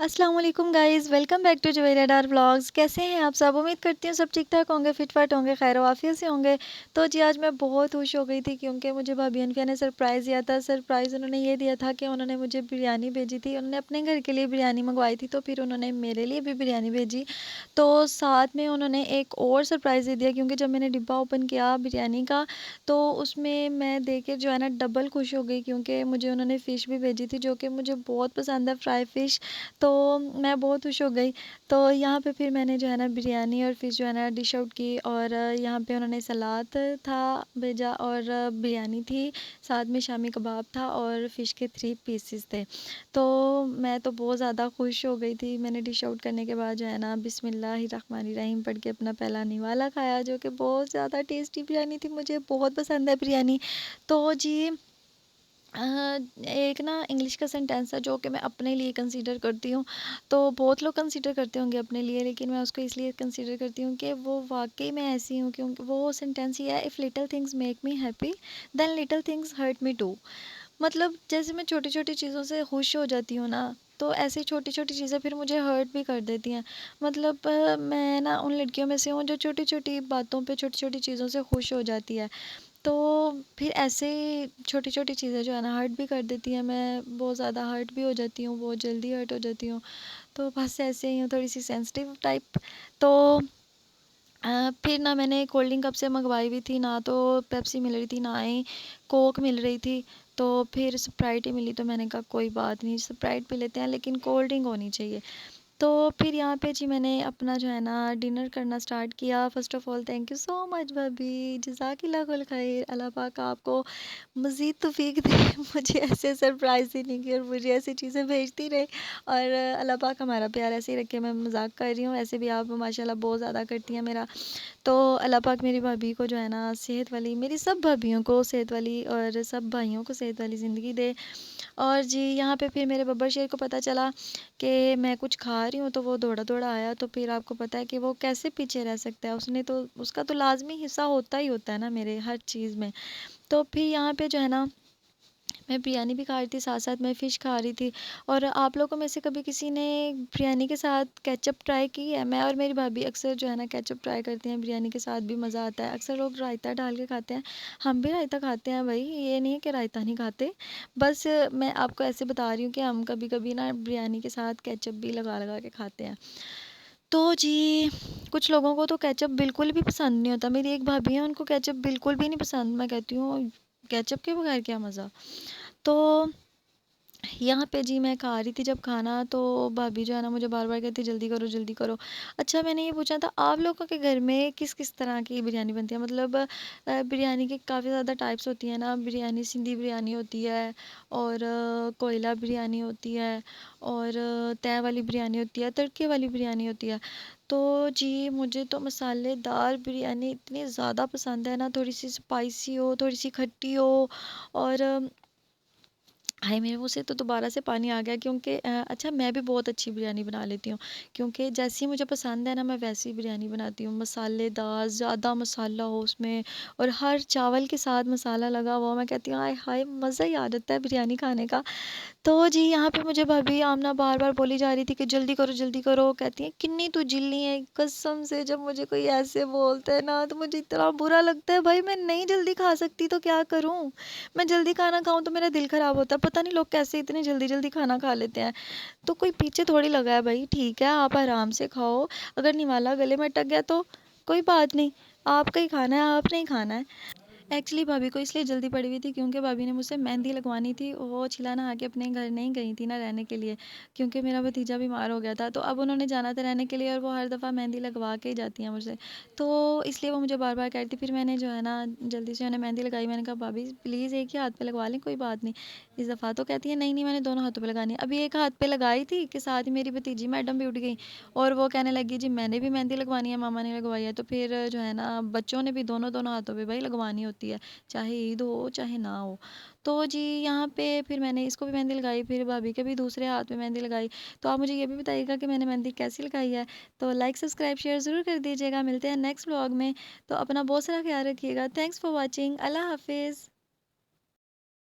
अस्सलाम वालेकुम guys, welcome back to Juveria Dar vlogs. कैसे हैं आप सब? उम्मीद करती हूँ सब ठीक-ठाक होंगे, फिट-फाट होंगे, खैर-ओ-आफ़ियत से होंगे। तो जी आज मैं बहुत खुश हो गई थी क्योंकि मुझे भाभी अनफिया ने सरप्राइज़ दिया था। सरप्राइज़ उन्होंने ये दिया था कि उन्होंने मुझे बिरयानी भेजी थी। उन्होंने अपने घर के लिए बिरयानी मंगवाई थी, तो फिर उन्होंने मेरे लिए भी बिरयानी भेजी। तो साथ में उन्होंने एक और सरप्राइज़ दे दिया क्योंकि जब मैंने डिब्बा ओपन किया बिरयानी का, तो उसमें मैं देख के जो है ना डबल खुश हो गई क्योंकि मुझे उन्होंने फ़िश भी भेजी थी जो कि मुझे बहुत पसंद है, फ्राई फ़िश। तो मैं बहुत खुश हो गई। तो यहाँ पे फिर मैंने जो है ना बिरयानी और फ़िश जो है ना डिश आउट की और यहाँ पे उन्होंने सलाद था भेजा और बिरयानी थी, साथ में शामी कबाब था और फ़िश के 3 पीसेस थे। तो मैं तो बहुत ज़्यादा खुश हो गई थी। मैंने डिश आउट करने के बाद जो है ना बिस्मिल्लाहिर्रहमानिर्रहीम पढ़ के अपना पहला निवाला खाया जो कि बहुत ज़्यादा टेस्टी बिरयानी थी। मुझे बहुत पसंद है बिरयानी। तो जी एक ना इंग्लिश का सेंटेंस है जो कि मैं अपने लिए कंसीडर करती हूँ। तो बहुत लोग कंसीडर करते होंगे अपने लिए, लेकिन मैं उसको इसलिए कंसीडर करती हूँ कि वो वाक़ई में ऐसी हूँ, क्योंकि वो सेंटेंस ये है, if little things make me happy then little things hurt me too. मतलब जैसे मैं छोटी-छोटी चीज़ों से खुश हो जाती हूँ ना, तो ऐसी छोटी-छोटी चीज़ें फिर मुझे हर्ट भी कर देती हैं। मतलब मैं ना उन लड़कियों में से हूँ जो छोटी-छोटी बातों पे, छोटी-छोटी चीज़ों से खुश हो जाती है। तो फिर ऐसे छोटी-छोटी चीज़ें जो है ना हर्ट भी कर देती हैं। मैं बहुत ज़्यादा हर्ट भी हो जाती हूँ, बहुत जल्दी हर्ट हो जाती हूँ। तो बस ऐसे ही हूँ, थोड़ी-सी सेंसिटिव टाइप। तो फिर ना मैंने कोल्ड ड्रिंक कब से मंगवाई हुई थी, ना तो पेप्सी मिल रही थी, ना ही कोक मिल रही थी। तो फिर स्प्राइट ही मिली, तो मैंने कहा कोई बात नहीं, स्प्राइट पी लेते हैं लेकिन कोल्ड ड्रिंक होनी चाहिए। तो फिर यहाँ पे जी मैंने अपना जो है ना डिनर करना स्टार्ट किया। First of all thank you so much भाभी, जज़ाकिल्लाह कुल ख़ैर। अल्लाह पाक आपको मज़ीद तौफ़ीक दे मुझे ऐसे सरप्राइज़ देने की और मुझे ऐसी चीज़ें भेजती रहे और अल्लाह पाक हमारा प्यार ऐसे ही रखे। मैं मज़ाक कर रही हूँ, ऐसे भी आप माशाल्लाह बहुत ज़्यादा करती हैं मेरा। तो अल्लाह पाक मेरी भाभी को जो है ना सेहत वाली, मेरी सब भाभियों को सेहत वाली और सब भाइयों को सेहत वाली ज़िंदगी दे। और जी यहाँ पे फिर मेरे बब्बर शेर को पता चला कि मैं कुछ खा रही हूँ, तो वो दौड़ा-दौड़ा आया। तो फिर आपको पता है कि वो कैसे पीछे रह सकता है, उसने तो, उसका तो लाज़मी हिस्सा होता ही होता है ना मेरे हर चीज़ में। तो फिर यहाँ पे जो है ना मैं बिरयानी भी खा रही थी, साथ-साथ मैं फ़िश खा रही थी। और आप लोगों में से कभी किसी ने बिरयानी के साथ केचअप ट्राई की है? मैं और मेरी भाभी अक्सर जो है ना केचअप ट्राई करते हैं, बिरयानी के साथ भी मज़ा आता है। अक्सर लोग रायता डाल के खाते हैं, हम भी रायता खाते हैं भई, ये नहीं है कि रायता नहीं खाते। बस मैं आपको ऐसे बता रही हूँ कि हम कभी-कभी ना बिरयानी के साथ केचअप भी लगा-लगा के खाते हैं। तो जी, कुछ लोगों को तो केचअप बिल्कुल भी पसंद नहीं होता। मेरी एक भाभी है, उनको केचअप बिल्कुल भी नहीं पसंद। मैं कहती हूँ केचअप के बगैर क्या मज़ा। तो यहाँ पे जी मैं खा रही थी जब खाना, तो भाभी जो है ना मुझे बार-बार कहती जल्दी करो, जल्दी करो। अच्छा, मैंने ये पूछना था आप लोगों के घर में किस-किस तरह की बिरयानी बनती है? मतलब बिरयानी की काफ़ी ज़्यादा टाइप्स होती हैं ना, बिरयानी सिंधी बिरयानी होती है और कोयला बिरयानी होती है और तह वाली बिरयानी होती है, तड़के वाली बिरयानी होती है। तो जी मुझे तो मसालेदार बिरयानी इतनी ज़्यादा पसंद है ना, थोड़ी-सी स्पाइसी हो, थोड़ी-सी खट्टी हो और हाय मेरे मुँह से तो दोबारा से पानी आ गया क्योंकि अच्छा मैं भी बहुत अच्छी बिरयानी बना लेती हूँ, क्योंकि जैसी मुझे पसंद है ना मैं वैसी बिरयानी बनाती हूँ। मसालेदार, ज़्यादा मसाला हो उसमें और हर चावल के साथ मसाला लगा हुआ हो। मैं कहती हूँ आय हाय मज़ा ही आ जाता है बिरयानी खाने का। तो जी यहाँ पे मुझे भाभी आमना बार-बार बोली जा रही थी कि जल्दी करो। कहती हैं किन्नी तू जिल्ली है। कसम से जब मुझे कोई ऐसे बोलता है ना तो मुझे इतना बुरा लगता है, भाई मैं नहीं जल्दी खा सकती तो क्या करूँ? मैं जल्दी खाना खाऊँ तो मेरा दिल ख़राब होता है। पता नहीं लोग कैसे इतनी जल्दी-जल्दी खाना खा लेते हैं। तो कोई पीछे थोड़ी लगा है भाई, ठीक है आप आराम से खाओ। अगर निवाला गले में अटक गया तो कोई बात नहीं, आपका ही खाना है, आपने ही खाना है। एक्चुअली भाभी को इसलिए जल्दी पड़ी हुई थी क्योंकि भाभी ने मुझसे मेहंदी लगवानी थी। वो छिला नहा के अपने घर नहीं गई थी ना रहने के लिए, क्योंकि मेरा भतीजा बीमार हो गया था। तो अब उन्होंने जाना था रहने के लिए और वो हर दफ़ा मेहंदी लगवा के ही जाती हैं मुझसे। तो इसलिए वो मुझे बार-बार कह रही थी। फिर मैंने जो है ना जल्दी से उन्हें मेहंदी लगाई। मैंने कहा भाभी प्लीज़ एक ही हाथ पे लगवा लें, कोई बात नहीं इस दफ़ा। तो कहती है नहीं मैंने दोनों हाथों पे लगानी है। अभी एक हाथ पे लगाई थी कि साथ ही मेरी भतीजी मैडम भी उठ गई और वो कहने लगी जी मैंने भी मेहंदी लगवानी है, मामा ने लगवाई है। तो फिर जो है ना बच्चों ने भी दोनों हाथों पे भाई लगवानी होती है, चाहे ईद हो चाहे ना हो। तो जी यहाँ पे फिर मैंने इसको भी मेहंदी लगाई, फिर भाभी के भी दूसरे हाथ में मेहंदी लगाई। तो आप मुझे ये भी बताइएगा कि मैंने मेहंदी कैसी लगाई है। तो लाइक सब्सक्राइब शेयर ज़रूर कर दीजिएगा। मिलते हैं नेक्स्ट व्लॉग में। तो अपना बहुत सारा ख्याल रखिएगा। Thanks for watching. अल्लाह हाफिज़।